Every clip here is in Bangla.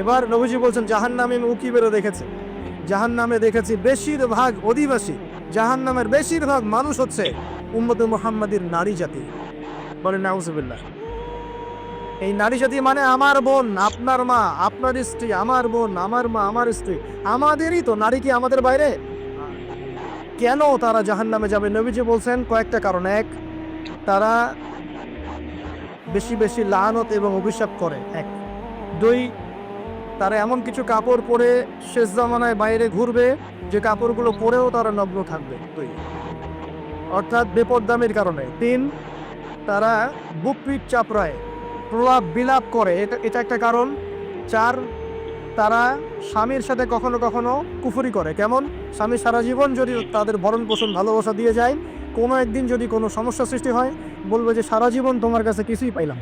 এবার নবীজি বলছেন জাহান্নামে আমি উকি বেরো দেখেছি, জাহান্নামে দেখেছি বেশিরভাগ অধিবাসী, জাহান্নামের বেশিরভাগ মানুষ হচ্ছে উম্মতে মুহাম্মাদির নারী জাতি। বলেন নাউজুবিল্লাহ। এই নারী জাতি মানে আমার বোন, আপনার মা, আপনার স্ত্রী, আমার বোন, আমার মা, আমার স্ত্রী, আমাদেরই তো। নারী কি আমাদের বাইরে? কেন তারা জাহান্নামে যাবে? নবীজি বলছেন কয়েকটা কারণ। এক, তারা বেশি বেশি লানত এবং অভিশাপ করে। এক। দুই, তারা এমন কিছু কাপড় পরে শেষ জামানায় বাইরে ঘুরবে যে কাপড়গুলো পরেও তারা নগ্ন থাকবে। দুই, অর্থাৎ বেপরদামির কারণে। তিন, তারা বুক পিঠ চাপড়ায়, প্রলাপ বিলাপ করে, এটা একটা কারণ। চার, তারা স্বামীর সাথে কখনো কখনো কুফরি করে। কেমন? স্বামী সারা জীবন যদি তাদের ভরণ পোষণ ভালোবাসা দিয়ে যায়, কোনো একদিন যদি কোনো সমস্যা সৃষ্টি হয়, বলবে যে সারা জীবন তোমার কাছে কিছুই পাইলাম।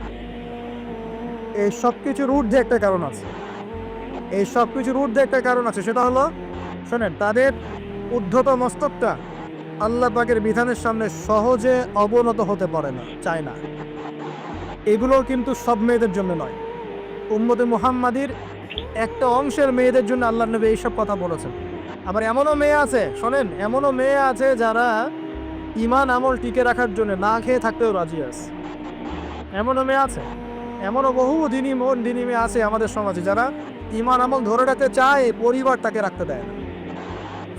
এই সব কিছুর ঊর্ধ্বে একটা কারণ আছে, এই সব কিছুর ঊর্ধ্বে একটা কারণ আছে, সেটা হলো, শোনেন, তাদের উদ্ধত মস্তকটা আল্লাহ পাকের বিধানের সামনে সহজে অবনত হতে পারে না, চায় না। এগুলো কিন্তু সব মেয়েদের জন্য নয়, উম্মতে মুহাম্মাদির একটা অংশের মেয়েদের জন্য আল্লাহ নবী এইসব কথা বলেছেন। আবার এমনও মেয়ে আছে, শোনেন, এমনও মেয়ে আছে যারা ইমান আমল টিকে রাখার জন্য না খেয়ে থাকতেও রাজি আছে। এমনও মেয়ে আছে, এমনও বহু দিনী মেয়ে আছে আমাদের সমাজে, যারা ইমান আমল ধরে রাখতে চায়, পরিবার তাকে রাখতে দেয় না।